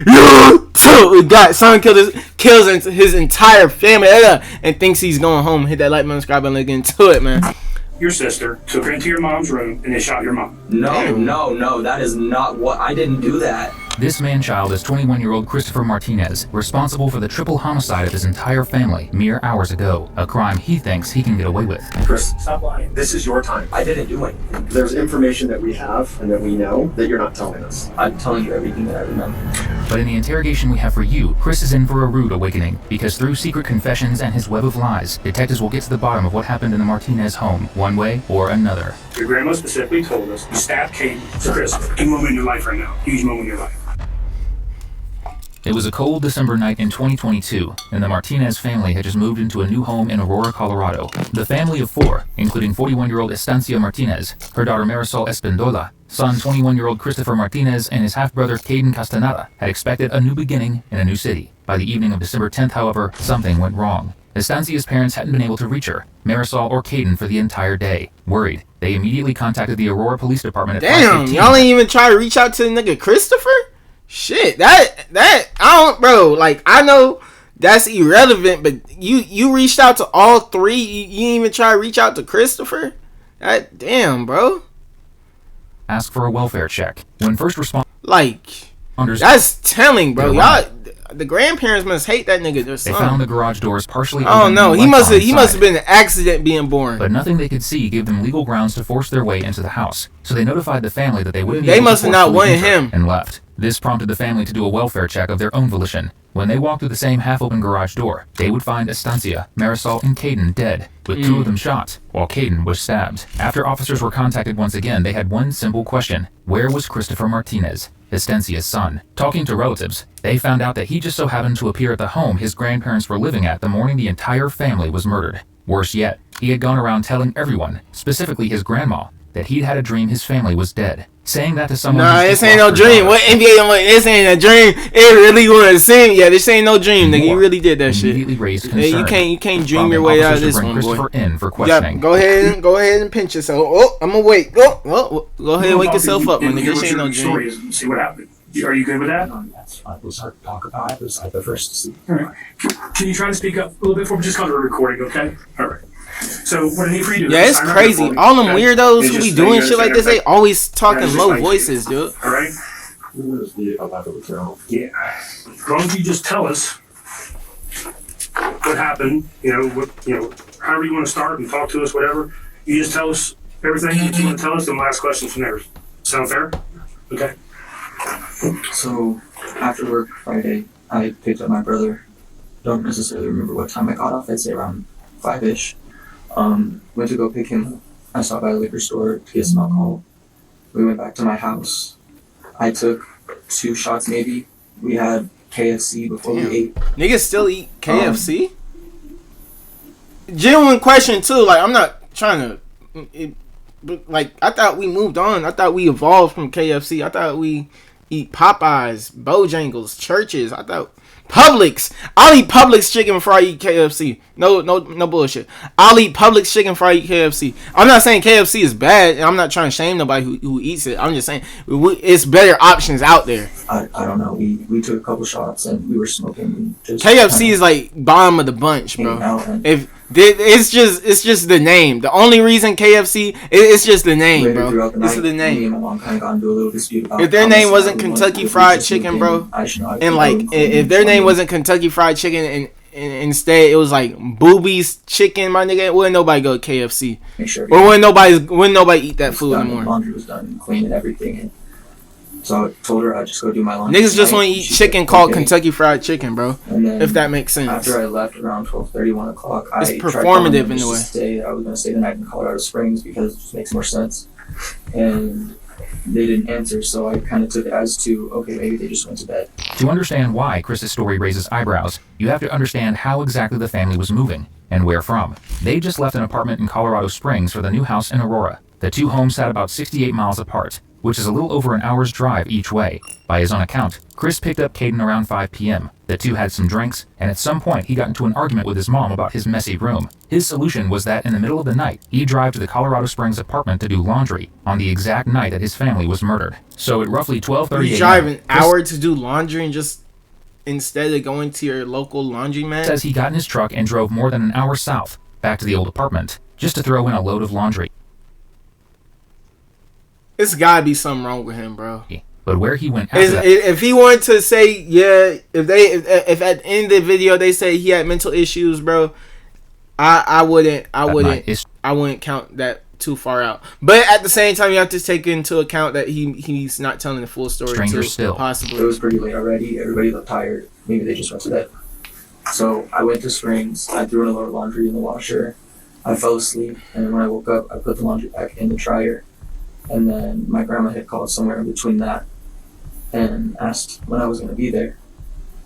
We got son kills his entire family and thinks he's going home. Hit that like, button, subscribe button, get into it, man. Your sister took her into your mom's room and they shot your mom. No, that is not what. I didn't do that. This man-child is 21-year-old Christopher Martinez, responsible for the triple homicide of his entire family mere hours ago, a crime he thinks he can get away with. Chris, stop lying. This is your time. I didn't do it. There's information that we have and that we know that you're not telling us. I'm telling you everything that I remember. But in the interrogation we have for you, Chris is in for a rude awakening, because through secret confessions and his web of lies, detectives will get to the bottom of what happened in the Martinez home, one way or another. Your grandma specifically told us you stabbed Kate to Christopher. Huge moment in your life right now. Huge moment in your life. It was a cold December night in 2022, and the Martinez family had just moved into a new home in Aurora, Colorado. The family of four, including 41-year-old Estancia Martinez, her daughter Marisol Espendola, son 21-year-old Christopher Martinez, and his half-brother Caden Castaneda, had expected a new beginning in a new city. By the evening of December 10th, however, something went wrong. Estancia's parents hadn't been able to reach her, Marisol or Caden, for the entire day. Worried, they immediately contacted the Aurora Police Department at 5:15. Y'all ain't even try to reach out to the nigga Christopher? Shit, that I don't, bro. Like, I know that's irrelevant, but you reached out to all three. You didn't even try to reach out to Christopher. That damn, bro. Ask for a welfare check. When first responders, like, that's telling, bro. Y'all, the grandparents must hate that nigga. They found the garage doors partially open. Oh no, he must have been an accident being born. But nothing they could see gave them legal grounds to force their way into the house. So they notified the family that they wouldn't. They must have not wanted him and left. This prompted the family to do a welfare check of their own volition. When they walked through the same half-open garage door, they would find Estancia, Marisol, and Caden dead, with two of them shot, while Caden was stabbed. After officers were contacted once again, they had one simple question: where was Christopher Martinez, Estancia's son? Talking to relatives, they found out that he just so happened to appear at the home his grandparents were living at the morning the entire family was murdered. Worse yet, he had gone around telling everyone, specifically his grandma, that he'd had a dream his family was dead. Saying that to someone. Nah, this ain't no dream. What NBA? This ain't a dream. It really was sing. Yeah, this ain't no dream, nigga. You really did that shit. Raised concern. Yeah, you can't dream your way out of this one, boy. In for questioning. Yeah, go ahead and pinch yourself. Oh, I'm gonna wait. Go ahead and wake yourself up, man. Nigga, this ain't no dream. See what happened. Are you good with that? That's fine. It was hard to talk about. It was like the first. All right. Can you try to speak up a little bit for me? Just got a recording, okay? All right. So what I need for you to do? Yeah, it's crazy. All them weirdos who be doing shit like this, they always talking low voices, dude. All right. Yeah. As long as you just tell us what happened, however you want to start and talk to us, whatever. You just tell us everything you want to tell us, and we'll ask questions from there. Sound fair? Okay. So after work Friday, I picked up my brother. Don't necessarily remember what time I got off. I'd say around 5-ish. Went to go pick him up. I stopped by the liquor store to get some alcohol. We went back to my house. I took 2 shots maybe. We had KFC before we ate. Niggas still eat KFC? Genuine question too. Like, I'm not trying to. Like, I thought we moved on. I thought we evolved from KFC. I thought we eat Popeyes, Bojangles, Churches. I thought Publix. I'll eat Publix chicken before I eat KFC. No bullshit. I'll eat Publix chicken before I eat KFC. I'm not saying KFC is bad, and I'm not trying to shame nobody who eats it. I'm just saying it's better options out there. I don't know. We took a couple shots and we were smoking. KFC is like bottom of the bunch, bro. It's just the name. The only reason KFC, it's just the name, bro. It's the name. If their name wasn't Kentucky Fried Chicken, bro, and like if their name wasn't Kentucky Fried Chicken and instead it was like Boobies Chicken, my nigga, wouldn't nobody go to KFC? Or wouldn't nobody eat that food anymore? Laundry was done, clean and everything. So I told her I'd just go do my laundry. Niggas just want to eat chicken called Kentucky Fried Chicken, bro. If that makes sense. After I left around 12:30, 1 o'clock, it's performative in a way. I was going to stay the night in Colorado Springs because it just makes more sense. And they didn't answer, so I kind of took it as to, okay, maybe they just went to bed. To understand why Chris's story raises eyebrows, you have to understand how exactly the family was moving, and where from. They just left an apartment in Colorado Springs for the new house in Aurora. The two homes sat about 68 miles apart, which is a little over an hour's drive each way. By his own account, Chris picked up Caden around 5 p.m. The two had some drinks, and at some point he got into an argument with his mom about his messy room. His solution was that in the middle of the night, he'd drive to the Colorado Springs apartment to do laundry on the exact night that his family was murdered. So at roughly 12:30 a.m. You drive an hour to do laundry and just instead of going to your local laundromat? Says he got in his truck and drove more than an hour south, back to the old apartment, just to throw in a load of laundry. It's gotta be something wrong with him, bro. But where he went after that, if he wanted to say, yeah, if at the end of the video they say he had mental issues, bro, I wouldn't count that too far out. But at the same time, you have to take into account that he's not telling the full story. Stranger too, still. possibly. It was pretty late already. Everybody looked tired. Maybe they just went to bed. So I went to Springs. I threw in a load of laundry in the washer. I fell asleep, and when I woke up, I put the laundry back in the dryer. And then my grandma had called somewhere in between that and asked when I was going to be there.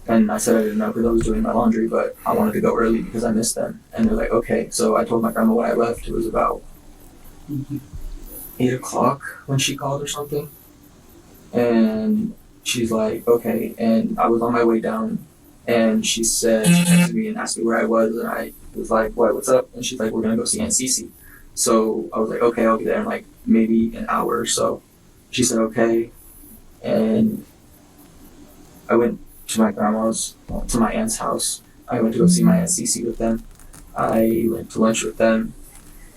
And I said I didn't know because I was doing my laundry, but I wanted to go early because I missed them. And they're like, okay. So I told my grandma when I left. It was about 8 o'clock when she called or something. And she's like, okay. And I was on my way down, and she texted me and asked me where I was, and I was like, what, what's up? And she's like, we're going to go see Aunt Cece. So I was like, okay, I'll be there in like maybe an hour or so. She said, okay. And I went to my grandma's, to my aunt's house. I went to go see my Aunt Cece with them. I went to lunch with them,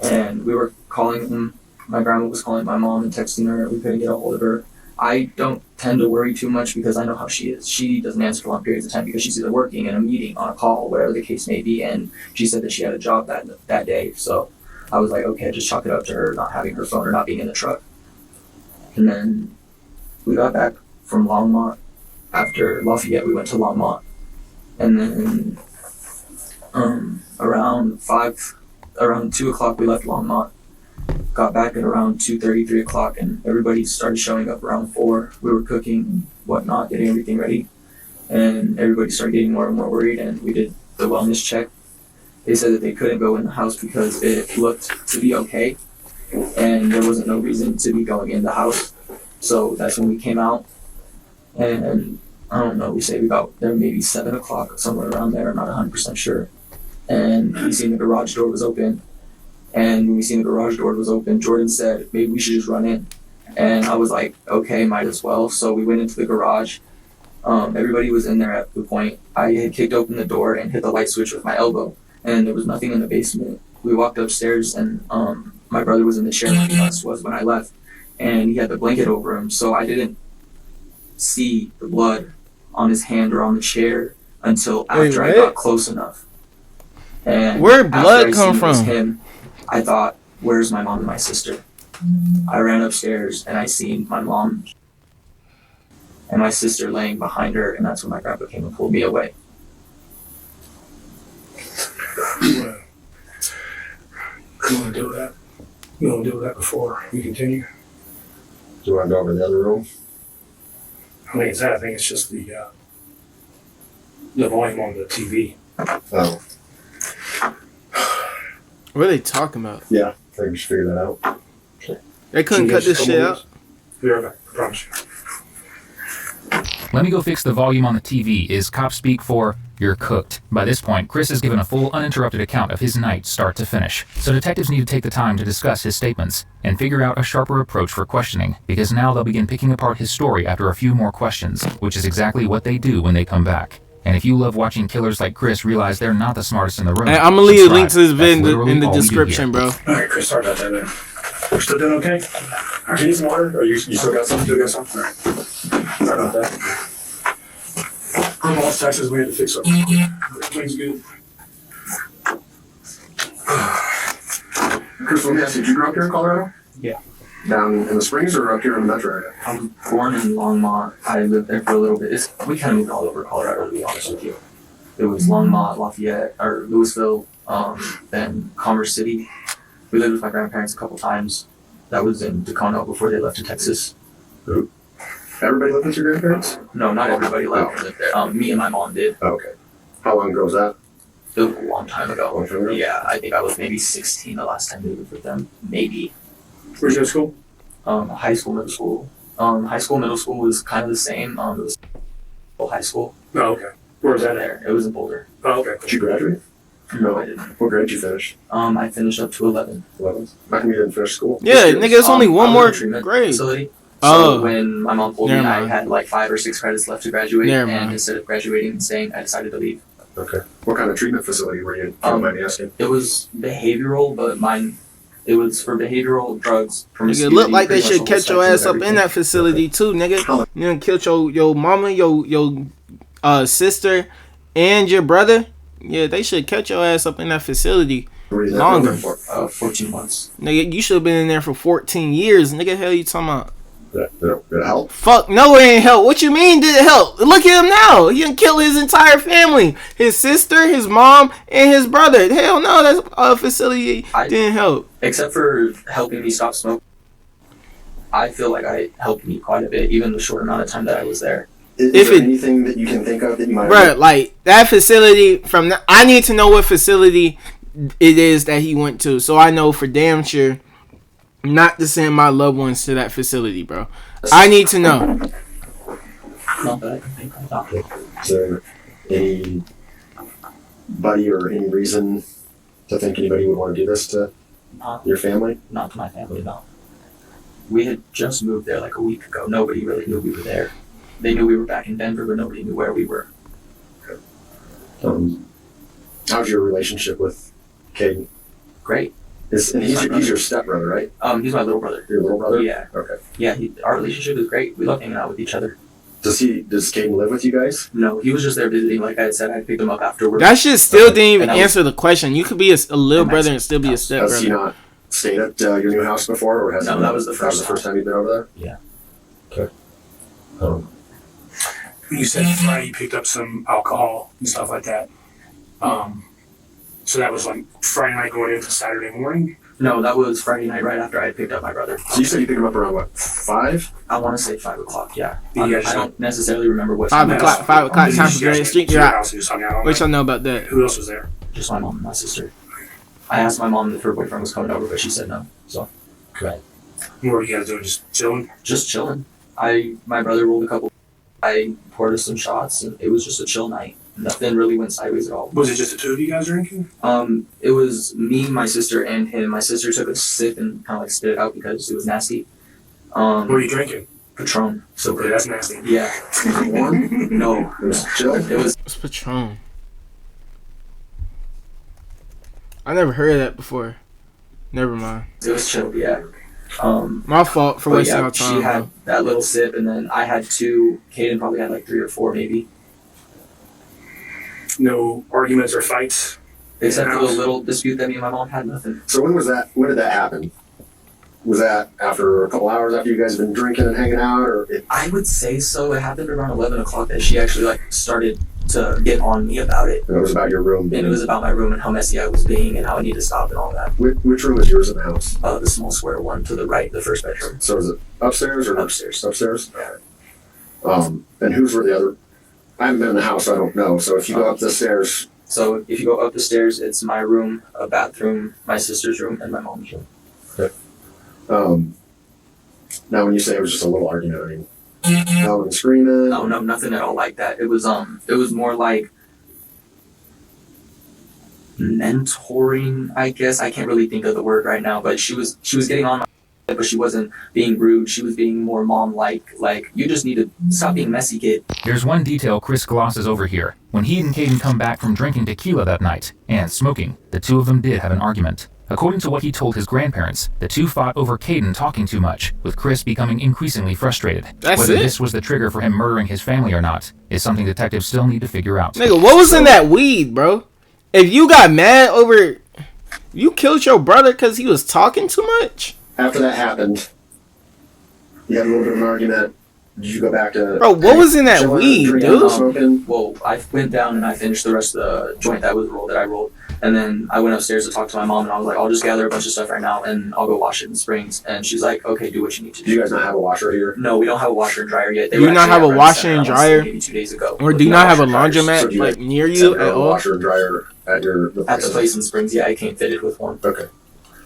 and we were calling them. My grandma was calling my mom and texting her. We couldn't get a hold of her. I don't tend to worry too much because I know how she is. She doesn't answer for long periods of time because she's either working, in a meeting, on a call, whatever the case may be. And she said that she had a job that day. So I was like, okay, just chalk it up to her not having her phone or not being in the truck. And then we got back from Longmont. After Lafayette, we went to Longmont. And then around 2 o'clock, we left Longmont. Got back at around 2:30, 3 o'clock, and everybody started showing up around 4. We were cooking and whatnot, getting everything ready. And everybody started getting more and more worried, and we did the wellness check. They said that they couldn't go in the house because it looked to be okay, and there wasn't no reason to be going in the house. So that's when we came out, and I don't know, we say we got there maybe 7 o'clock, somewhere around there, I'm not 100% sure. And we seen the garage door was open. And when we seen the garage door was open, Jordan said, maybe we should just run in. And I was like, okay, might as well. So we went into the garage. Everybody was in there at the point. I had kicked open the door and hit the light switch with my elbow. And there was nothing in the basement. We walked upstairs, and my brother was in the chair like us was when I left. And he had the blanket over him. So I didn't see the blood on his hand or on the chair until after I got close enough. And where'd blood come from? Him, I thought, where's my mom and my sister? I ran upstairs and I seen my mom and my sister laying behind her, and that's when my grandpa came and pulled me away. You want to do that? You want to do that before we continue? Do you want to go over the other room? I think it's that. I think it's just the volume on the TV. Oh, What are they talking about? yeah. I think we should figure that out. They couldn't cut this shit out. Be right back. I promise you. let me go fix the volume on the TV is cop speak for you're cooked. By this point, Chris has given a full uninterrupted account of his night start to finish. So detectives need to take the time to discuss his statements and figure out a sharper approach for questioning, because now they'll begin picking apart his story after a few more questions, which is exactly what they do when they come back. And if you love watching killers like Chris realize they're not the smartest in the room, Hey, I'm gonna leave a link to this subscribe. vid That's in the literally all we do description, here. bro. All right, Chris, sorry about that, man. We're still doing okay? All right, you need some water? Or you still got some? Still got some? All right. Sorry about that. From all Texas, we had to fix something. Everything's good. Chris, let me ask you, did you grow up here in Colorado? Yeah. Down in the Springs or up here in the metro area? I was born in Longmont. I lived there for a little bit. We kind of moved all over Colorado, to be honest with you. It was Longmont, Lafayette, or Louisville, then Commerce City. We lived with my grandparents a couple times. That was in Tacoma before they left to Texas. Everybody lived with your grandparents? No, not everybody lived there. Me and my mom did. Oh, okay. How long ago was that? It was a long time ago. Long time ago? Yeah, I think I was maybe 16 the last time we lived with them. Maybe. Where's your school? High school, middle school. High school, middle school was kind of the same. It was high school. Oh, okay. Where was that at? There, it was in Boulder. Oh, okay. Did you graduate? No, I didn't. What grade did you finish? I finished up to 11. 11th. How come you didn't finish school? Yeah, nigga, it's only one I was more in a treatment grade. facility. So Oh. when my mom told me Never I mind. had like 5 or 6 credits left to graduate, Never and mind. instead of graduating and staying, I decided to leave. Okay. What kind of treatment facility were you in? If you don't mind me asking. It was behavioral, but it was for behavioral drugs. Nigga, promiscuity, look like they pretty much should the catch whole your ass spectrum up of in that facility too, nigga. You done killed your mama, your sister, and your brother. Yeah, they should catch your ass up in that facility. Were you there Longer. for? 14 months. Nigga, you should have been in there for 14 years. Nigga, hell you talking about? Did it help? Fuck, no, it ain't help. What you mean did it help? Look at him now. He done killed his entire family. His sister, his mom, and his brother. Hell no, that's a facility didn't help. Except for helping me stop smoking, I feel like I helped me quite a bit, even the short amount of time that I was there. Is If there it- anything that you can think of that you might Bruh, like, that facility, I need to know what facility it is that he went to, so I know for damn sure not to send my loved ones to that facility, bro. I need to know. Not that I can think of. Not. Is there anybody or any reason to think anybody would want to do this to your family? Not to my family, no. We had just moved there like a week ago. Nobody really knew we were there. They knew we were back in Denver, but nobody knew where we were. How's your relationship with Caden? Great. And he's your stepbrother, right? He's my little brother. Your little brother? Yeah. Okay. Yeah, our relationship is great. We love hanging out with each other. Does Caden live with you guys? No, he was just there visiting. Like I had said, I picked him up afterwards. That shit still Okay. didn't even And I was- answer the question. You could be a little And brother and still be a Has he stepbrother. not stayed at your new house before, or has No, he? that was the first time you've been over there. Yeah. Okay. You said Friday you picked up some alcohol and stuff like that. So that was like Friday night going into Saturday morning. No, that was Friday night right after I had picked up my brother. So you said you picked him up around what, 5? I want to say 5 o'clock, yeah. Yeah, I just- don't necessarily remember what 5 time. o'clock, 5 o'clock, time for You guys Grand Street. went to your You're out. house and just hung out all What night? y'all know about that? Who else was there? Just my mom and my sister. I asked my mom if her boyfriend was coming over, but she said no. So, What were you guys doing? Just chilling? just chilling. My brother rolled a couple. I poured us some shots, and it was just a chill night. Nothing really went sideways at all. Was it just the two of you guys drinking? It was me, my sister, and him. My sister took a sip and kind of like spit it out because it was nasty. What were you drinking? Patron. So Okay, that's nasty. yeah. Warm? No, It was chill. it was. It's Patron. I never heard of that before. Never mind. It was chill. Yeah. My fault for But wasting yeah, our time. she had bro. that little sip, and then I had 2. Kaden probably had like 3 or 4, maybe. No arguments or fights? Except for the House. little dispute that me and my mom had. Nothing. So when did that happen? Was that after a couple hours after you guys had been drinking and hanging out, or I would say so. It happened around 11 o'clock that she actually like started to get on me about it. it was about your room? And it was about my room and how messy I was being and how I need to stop and all that. Which room is yours in the house? The small square one to the right, the first bedroom. So is it upstairs or Upstairs. Upstairs. And whose were the other? I haven't been in the house, so I don't know. So if you go up the stairs, So if you go up the stairs, it's my room, a bathroom, my sister's room, and my mom's room. now when you say it was just a little argument, I mean, yelling and screaming. No, nothing at all like that. It was more like mentoring, I guess. I can't really think of the word right now, but she was getting on my but she wasn't being rude. She was being more mom-like. Like, you just need to stop being messy, kid. There's one detail Chris glosses over here. When he and Caden come back from drinking tequila that night and smoking, the two of them did have an argument. According to what he told his grandparents, the two fought over Caden talking too much, with Chris becoming increasingly frustrated. That's Whether it? this was the trigger for him murdering his family or not is something detectives still need to figure out. Nigga, what was in that weed, bro? If you got mad over... You killed your brother because he was talking too much? After that happened, you had a little bit of an argument. Did you go back to? Bro, what was in that chilling, weed, drinking, dude? Smoking. Well, I went down and I finished the rest of the joint that I rolled. And then I went upstairs to talk to my mom, and I was like, I'll just gather a bunch of stuff right now, and I'll go wash it in Springs. And she's like, okay, do what you need to Do you do. guys not have a washer here? No, we don't have a washer and dryer yet. They Do you were not actually have a at Rent washer Center, and I wanna say dryer? Maybe 2 days ago. Or do you With not have a washer and dryers. laundromat So do you like near Have you a at all? washer and dryer at the At the place in Springs, yeah, I came fitted with one. Okay.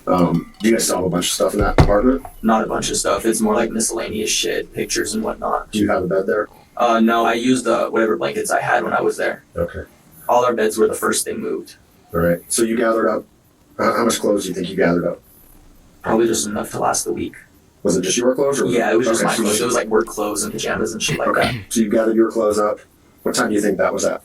Do you guys still have a bunch of stuff in that apartment? Not a bunch of stuff. It's more like miscellaneous shit, pictures and whatnot. Do you have a bed there? No, I used whatever blankets I had when I was there. Okay. All our beds were the first thing moved. All right. So you gathered up. How much clothes do you think you gathered up? Probably just enough to last the week. Was it just your clothes? Or Yeah, it was just okay, my clothes. It was like work clothes and pajamas and shit like that. Okay. So you gathered your clothes up. What time do you think that was at?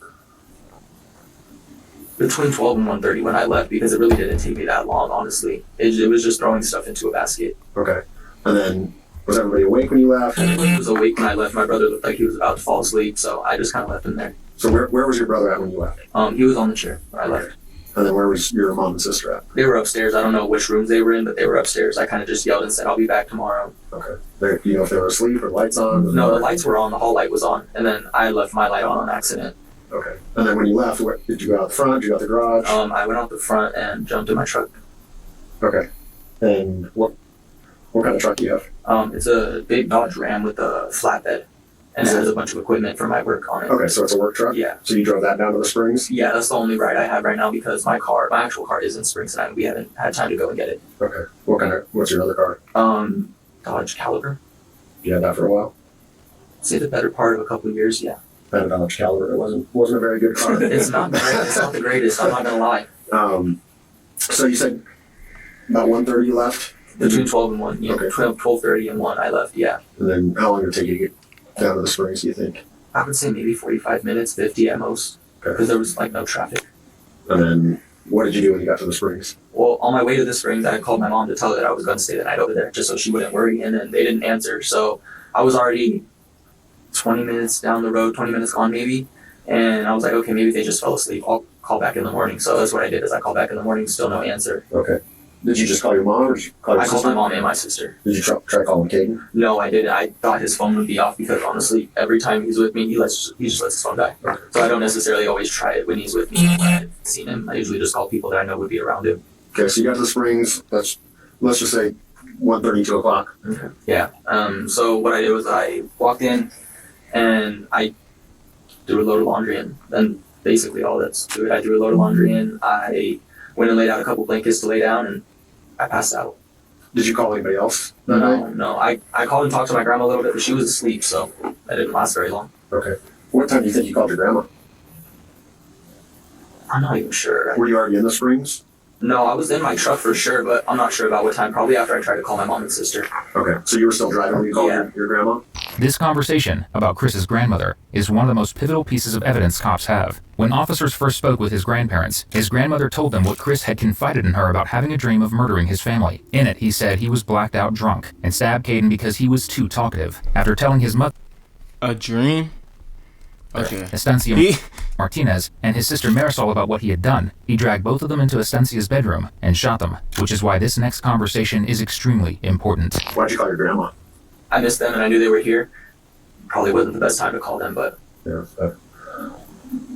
Between 12 and 1:30 when I left, because it really didn't take me that long, honestly. It was just throwing stuff into a basket. Okay. And then was everybody awake when you left? Everybody was awake when I left. My brother looked like he was about to fall asleep, so I just kind of left him there. So where was your brother at when you left? He was on the chair when I left. And then where was your mom and sister at? They were upstairs. I don't know which rooms they were in, but they were upstairs. I kind of just yelled and said, "I'll be back tomorrow." Okay. Do you know if they were asleep or lights on? No, the lights were on. The hall light was on, and then I left my light on accident. Okay. And then when you left, did you go out the front? Did you go out the garage? I went out the front and jumped in my truck. Okay. And what kind of truck do you have? It's a big Dodge Ram with a flatbed, and it has a bunch of equipment for my work on it. Okay, so it's a work truck? Yeah. So you drove that down to the Springs? Yeah, that's the only ride I have right now because my actual car is in Springs, and we haven't had time to go and get it. Okay. What's your other car? Dodge Caliber. You had that for a while? Say the better part of a couple of years, yeah. I had a Dodge Caliber. It wasn't a very good car. It's not great. It's not the greatest. I'm not gonna lie. So you said about 1:30 you left? Between 12 and 1. Yeah, Okay. 12:30 and 1 I left, yeah. And then how long did it take you to get down to the Springs, do you think? I would say maybe 45 minutes, 50 at most. Okay. Because there was like no traffic. And then what did you do when you got to the Springs? Well, on my way to the Springs, I called my mom to tell her that I was going to stay the night over there just so she wouldn't worry, and then they didn't answer. So I was already 20 minutes down the road, 20 minutes gone maybe, and I was like, okay, maybe they just fell asleep. I'll call back in the morning. So that's what I did, is I called back in the morning, still no answer. Okay. Did you just call your mom or did you call your I sister? called my mom and my sister. Did you try calling Caden? No, I didn't. I thought his phone would be off because honestly, every time he's with me, he just lets his phone die. Okay. So I don't necessarily always try it when he's with me. When I've seen him, I usually just call people that I know would be around him. Okay, so you got to the Springs, let's just say 1:30, 2 o'clock. Okay. Yeah. So what I did was I walked in and I threw a load of laundry in. And basically all that's to it. I threw a load of laundry in. I went and laid out a couple blankets to lay down, and I passed out. Did you call anybody else that night? No. I called and talked to my grandma a little bit, but she was asleep, so that didn't last very long. Okay. What time do you think you called your grandma? I'm not even sure. Were you already in the Springs? No, I was in my truck for sure, but I'm not sure about what time. Probably after I tried to call my mom and sister. Okay, so you were still driving when you called Yeah. your grandma? This conversation about Chris's grandmother is one of the most pivotal pieces of evidence cops have. When officers first spoke with his grandparents, his grandmother told them what Chris had confided in her about having a dream of murdering his family. In it, he said he was blacked out drunk and stabbed Caden because he was too talkative. After telling his mother, A dream? Okay. Estancia He- Martinez, and his sister Marisol about what he had done, he dragged both of them into Estancia's bedroom and shot them, which is why this next conversation is extremely important. Why'd you call your grandma? I missed them and I knew they were here. Probably wasn't the best time to call them, but Yeah.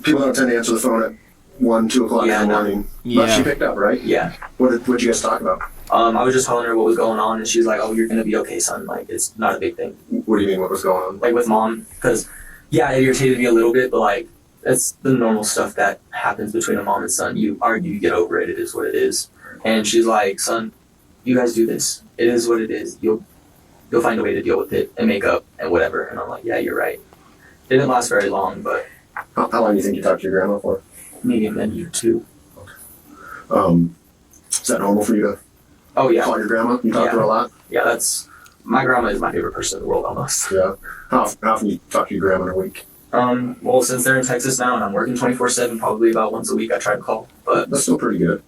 People don't tend to answer the phone at 1, 2 o'clock Yeah, in the no. morning. But Yeah. she picked up, right? yeah. What'd you guys talk about? I was just telling her what was going on, and she was like, "Oh, you're gonna be okay, son. Like, it's not a big thing." What do you mean, what was going on? Like with mom, because yeah, it irritated me a little bit, but like that's the normal stuff that happens between a mom and son. You argue, you get over it. It is what it is. And she's like, "Son, you guys do this. It is what it is. You'll find a way to deal with it and make up and whatever." And I'm like, "Yeah, you're right." It didn't last very long, but How long do you think you talked to your grandma for? maybe a minute or two. Is that normal for you to Oh yeah, call your grandma? You talk to her a lot? yeah. That's my grandma is my favorite person in the world almost. Yeah. How often do you talk to your grandma in a week? Well, since they're in Texas now and I'm working 24/7, probably about once a week I try to call. But That's still pretty good.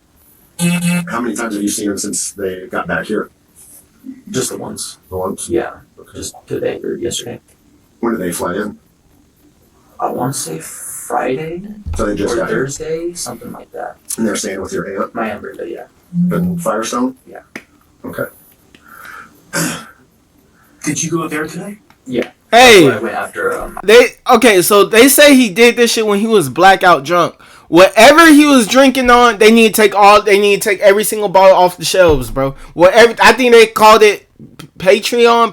How many times have you seen them since they got back here? just the once. Once? Yeah, just today or yesterday. When did they fly in? I want to say Friday So they just or got here. Thursday, something like that. And they're staying with your aunt My Aunt Brenda, yeah. in Firestone? Yeah. Okay. Did you go there today? Hey, So I went after so they say he did this shit when he was blackout drunk. Whatever he was drinking on, they need to take every single bottle off the shelves, bro. Whatever, I think they called it Patreon,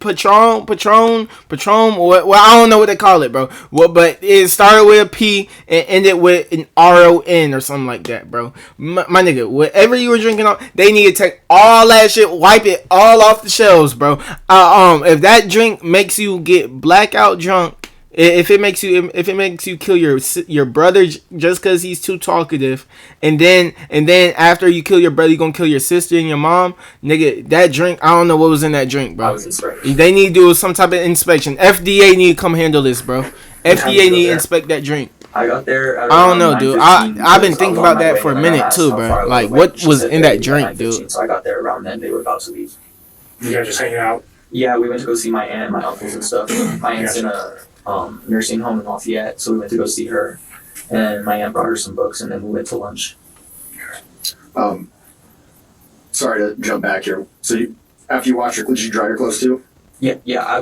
Patron. Well, I don't know what they call it, bro. Well, but it started with a P and ended with an RON or something like that, bro. My nigga, whatever you were drinking on, they need to take all that shit, wipe it all off the shelves, bro. If that drink makes you get blackout drunk, if it makes you kill your brother just because he's too talkative, and then after you kill your brother, you gonna kill your sister and your mom, nigga, that drink, I don't know what was in that drink, bro. They need to do some type of inspection. FDA need to come handle this, bro. FDA need to inspect that drink. I got there. I don't know, dude. I've been thinking about that for a minute too, bro. Like, what was in that drink, dude? So I got there around then. They were about to leave. You guys just hanging out? Yeah, we went to go see my aunt, my uncles and stuff. My aunt's in a nursing home in Lafayette, so we went to go see her, and my aunt brought her some books, and then we went to lunch. Sorry to jump back here. So after you watched did you dry your clothes too? Yeah.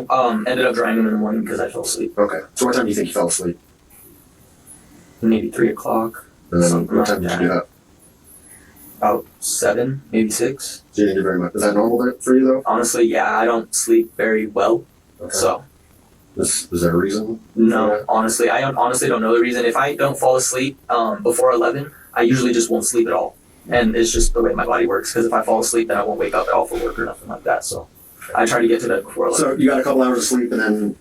I ended up drying them in the morning because I fell asleep. Okay. So what time do you think you fell asleep? Maybe 3 o'clock. And then what time did you get up? About 7, maybe 6. So you didn't do very much. Is that normal for you though? Honestly, yeah, I don't sleep very well, so. Is there a reason? No, honestly, I honestly don't know the reason. If I don't fall asleep before 11, I usually just won't sleep at all. And it's just the way my body works, because if I fall asleep, then I won't wake up at all for work or nothing like that. So I try to get to bed before 11. So you got a couple hours of sleep, and then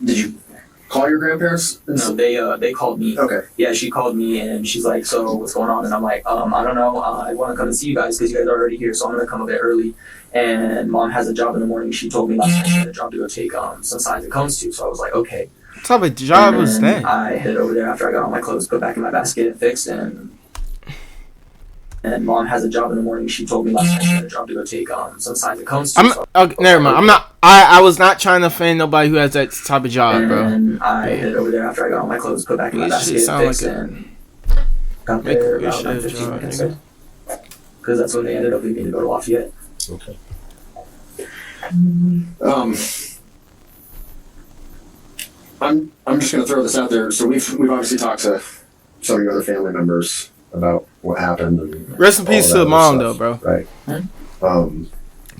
did you call your grandparents? No, they called me. Okay. Yeah, she called me, and she's like, so what's going on? And I'm like, I don't know. I want to come and see you guys because you guys are already here, so I'm going to come a bit early. And mom has a job in the morning. She told me last night she had a job to go take some signs and cones to. So I was like, okay. What type of job was that? I headed over there after I got all my clothes put back in my basket and fixed. And mom has a job in the morning. She told me last night she had a job to go take some signs and cones to. Okay, never mind. I'm not. I was not trying to offend nobody who has that type of job, bro. And I headed over there after I got all my clothes put back in my basket and fixed. And got there about 15 minutes ago. Because that's when they ended up leaving to go to Lafayette. Okay. I'm just gonna throw this out there. So we've obviously talked to some of your other family members about what happened. And rest in peace to the mom, though, bro. Right. And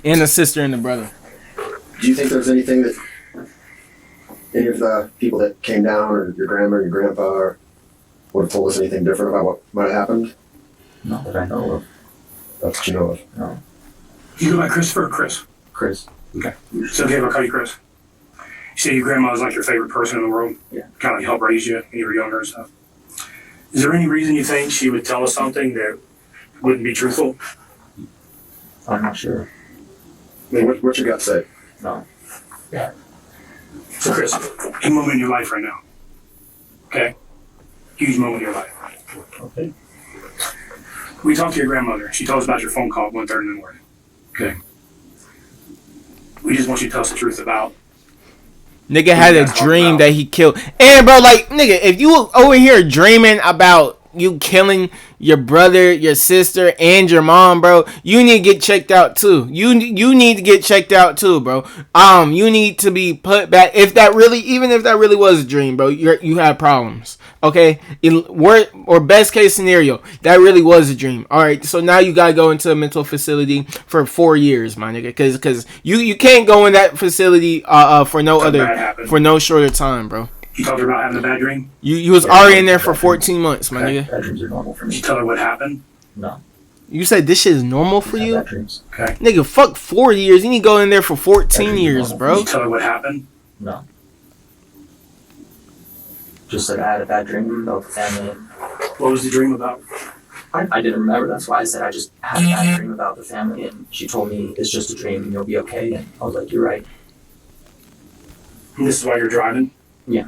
the sister and the brother. Do you think there's anything that any of the people that came down, or your grandma or your grandpa, would have told us anything different about what might have happened? Not that I know of. That's what you know of. No. You go by Christopher or Chris? Chris. Okay. So okay, I'll call you Chris. You say your grandma was like your favorite person in the world? Yeah. Kind of like helped raise you when you were younger and stuff. Is there any reason you think she would tell us something that wouldn't be truthful? I'm not sure. I mean, what's your gut say? No. So Chris, a moment in your life right now. Okay? Huge moment in your life. Okay. We talked to your grandmother. She told us about your phone call at 1:30 in the morning. Okay? We just want you to tell us the truth about. Nigga had a dream that he killed. And bro, like, nigga, if you over here dreaming about you killing your brother, your sister, and your mom, bro, you need to get checked out too. You need to get checked out too, bro. You need to be put back. Even if that really was a dream, bro, you have problems. Okay, or best case scenario, that really was a dream. All right, so now you gotta go into a mental facility for 4 years, my nigga, because you can't go in that facility for no shorter time, bro. You told her about having a bad dream? You was already in there for 14 months, my nigga. Bad dreams are normal for me. You tell her what happened? No. You said this shit is normal for you? Bad dreams. Okay. Nigga, fuck 4 years. You need to go in there for 14 years, bro. You tell her what happened? No. Just that I had a bad dream about the family. What was the dream about? I didn't remember. That's why I said I just had a bad dream about the family. And she told me it's just a dream and you'll be okay. And I was like, you're right. And this is why you're driving? Yeah.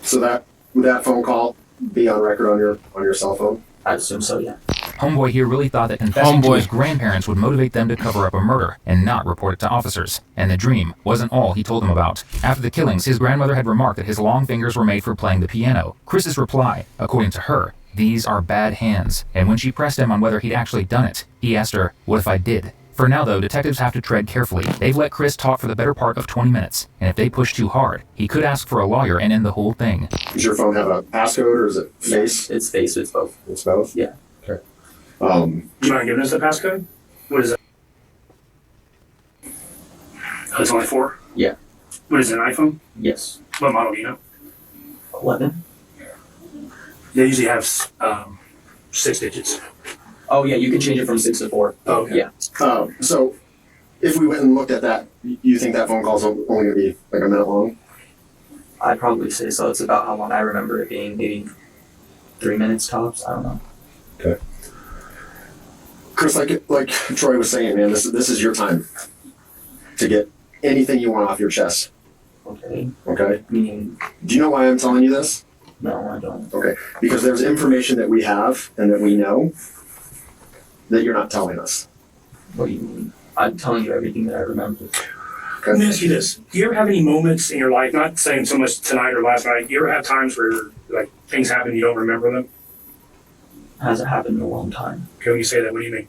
So would that phone call be on record on your cell phone? I assume so, yeah. Homeboy here really thought that confessing to his grandparents would motivate them to cover up a murder and not report it to officers. And the dream wasn't all he told them about. After the killings, his grandmother had remarked that his long fingers were made for playing the piano. Chris's reply, according to her, these are bad hands. And when she pressed him on whether he'd actually done it, he asked her, what if I did? For now, though, detectives have to tread carefully. They've let Chris talk for the better part of 20 minutes. And if they push too hard, he could ask for a lawyer and end the whole thing. Does your phone have a passcode or is it face? Yeah, it's face, it's both. It's both? Yeah. Okay. You mind giving us the passcode? What is it? Oh, it's only 4? Yeah. What is it, an iPhone? Yes. What model do you know? 11. They usually have 6 digits. Oh yeah, you can change it from 6 to 4. Oh, okay. Yeah. So, if we went and looked at that, you think that phone call's only going to be like a minute long? I'd probably say so. It's about how long I remember it being, maybe 3 minutes tops. I don't know. Okay. Chris, like Troy was saying, man, this is your time to get anything you want off your chest. Okay. Okay. Meaning, Do you know why I'm telling you this? no, I don't. Okay. Because there's information that we have and that we know that you're not telling us. What do you mean? I'm telling you everything that I remember. Let me ask you this. Do you ever have any moments in your life, not saying so much tonight or last night, you ever have times where like things happen and you don't remember them? Hasn't happened in a long time. Okay, when you say that, what do you mean?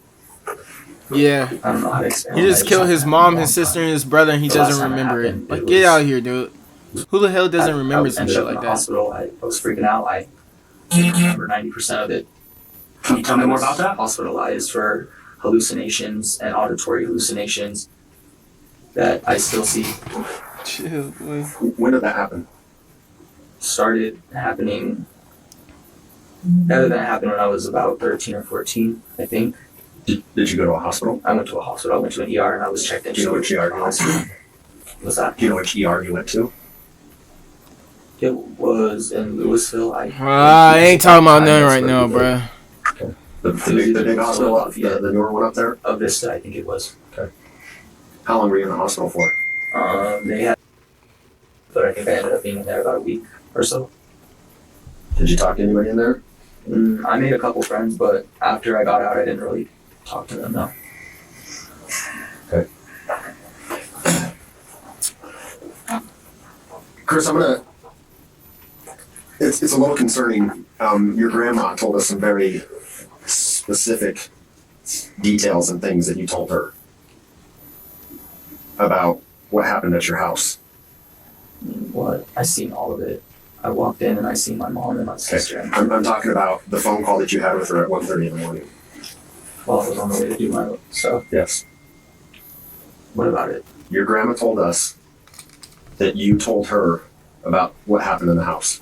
Yeah. I don't know how to explain He it. just I killed his happened in a mom, long his sister, time. and his brother, and he The last doesn't time it remember it. happened, Like, it get was- out here, dude. Who the hell doesn't remember some ended shit up in like the that? hospital. I was freaking out. I remember 90% of it. Can you tell me more about that? Hospitalized for hallucinations and auditory hallucinations that I still see. Chill, boy. When did that happen? Started happening. That event happened when I was about 13 or 14, I think. Did you go to a hospital? I went to a hospital. I went to an ER and I was checked into. Do you know which ER you went to? What's that? Do you know which ER you went to? It was in Louisville. I ain't talking about nothing right now, bruh. The big hospital, the newer one up there? Of Vista, I think it was. How long were you in the hospital for? They had, but I think I ended up being in there about a week or so. Did you talk to anybody in there? I made a couple friends, but after I got out, I didn't really talk to them, no. Chris, it's a little concerning. Your grandma told us some very specific details and things that you told her about what happened at your house. What? I seen all of it. I walked in and I seen my mom and my sister. Okay. I'm talking about the phone call that you had with her at 1:30 in the morning. While I was on the way to do my stuff. Yes. What about it? Your grandma told us that you told her about what happened in the house.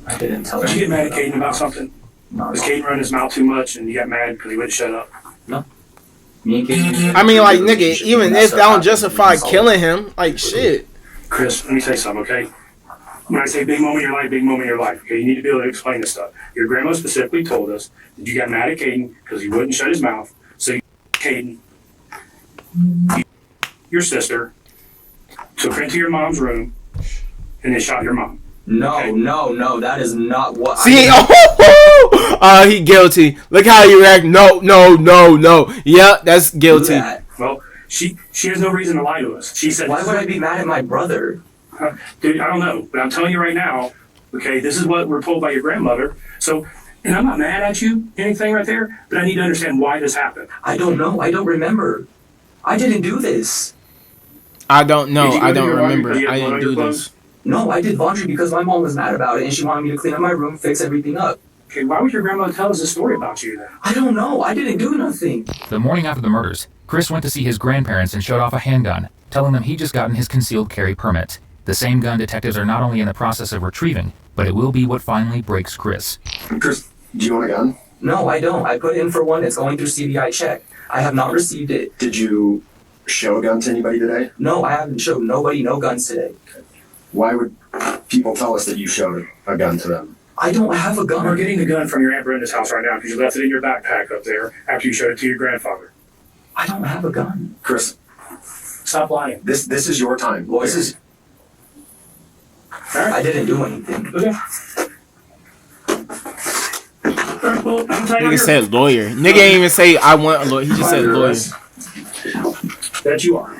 I didn't tell her. Did you get mad at anything Caden about something? No, Was Caden running his mouth too much and you got mad because he wouldn't shut up? Me and Katie. I mean, like, nigga, even if that don't justify killing him, like, shit. Chris, let me say something, okay? When I say big moment in your life, big moment in your life, okay? You need to be able to explain this stuff. Your grandma specifically told us that you got mad at Caden because he wouldn't shut his mouth. So Caden, your sister, took her into your mom's room and then shot your mom. No, that is not what See, he guilty. Look how you react. No. Yep, that's guilty. That. Well, she has no reason to lie to us. She said, Why would I be mad at my brother? Dude, I don't know, but I'm telling you right now, okay, this is what we're told by your grandmother. So, and I'm not mad at you, anything right there, but I need to understand why this happened. I don't know. I don't remember. I didn't do this. I don't know. Did you go I to don't your laundry remember. because you had I blood didn't on your do clothes? this. No, I did laundry because my mom was mad about it and she wanted me to clean up my room, fix everything up. Okay, why would your grandmother tell us a story about you then? I don't know. I didn't do nothing. The morning after the murders, Chris went to see his grandparents and showed off a handgun, telling them he'd just gotten his concealed carry permit. The same gun detectives are not only in the process of retrieving, but it will be what finally breaks Chris. Chris, do you want a gun? No, I don't. I put in for one. It's going through CBI check. I have not received it. Did you show a gun to anybody today? No, I haven't showed nobody no guns today. Why would people tell us that you showed a gun to them? I don't have a We're gun. getting the gun from your Aunt Brenda's house right now because you left it in your backpack up there after you showed it to your grandfather. I don't have a gun. Chris, Stop lying. this is your time. Lawyer. This is All right? I didn't do anything. Okay. All right, well, I'm telling you, Nigga said lawyer. Nigga ain't even say I want a lawyer. He just said lawyer. that you are.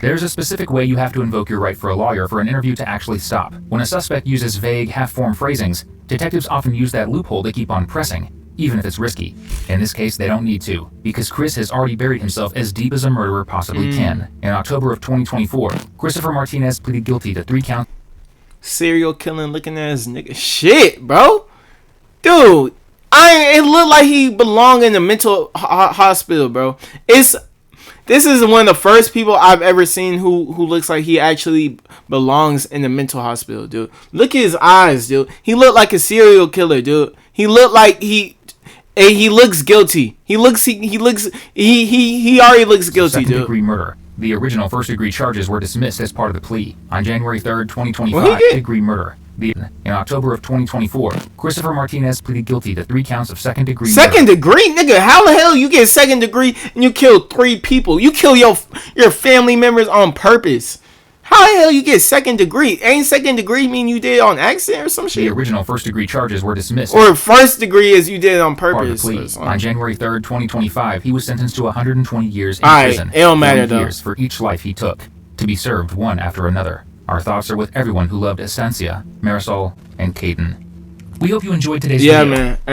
There's a specific way you have to invoke your right for a lawyer for an interview to actually stop. When a suspect uses vague, half-formed phrasings, detectives often use that loophole to keep on pressing, even if it's risky. In this case, they don't need to, because Chris has already buried himself as deep as a murderer possibly can. In October of 2024, Christopher Martinez pleaded guilty to 3 counts. Serial killing looking ass nigga. Shit, bro. Dude, It looked like he belonged in a mental hospital, bro. This is one of the first people I've ever seen who looks like he actually belongs in a mental hospital, dude. Look at his eyes, dude. He looked like a serial killer, dude. He looked like he looks guilty. He already looks guilty, Second-degree dude. murder. The original first-degree charges were dismissed as part of the plea. On January 3rd, 2025, What he get? degree murder. In October of 2024, Christopher Martinez pleaded guilty to 3 counts of second-degree murder. Second degree, nigga. How the hell you get second degree and you kill 3 people? You kill your family members on purpose. How the hell you get second degree? Ain't second degree mean you did it on accident or some The shit? original first-degree charges were dismissed. Or first degree is you did it on Part of the purpose. plea. Or something. On January 3rd, 2025, he was sentenced to 120 years in Alright, prison. it don't matter, 20 though. years for each life he took, to be served one after another. Our thoughts are with everyone who loved Estancia, Marisol, and Caden. We hope you enjoyed today's Yeah, video. man.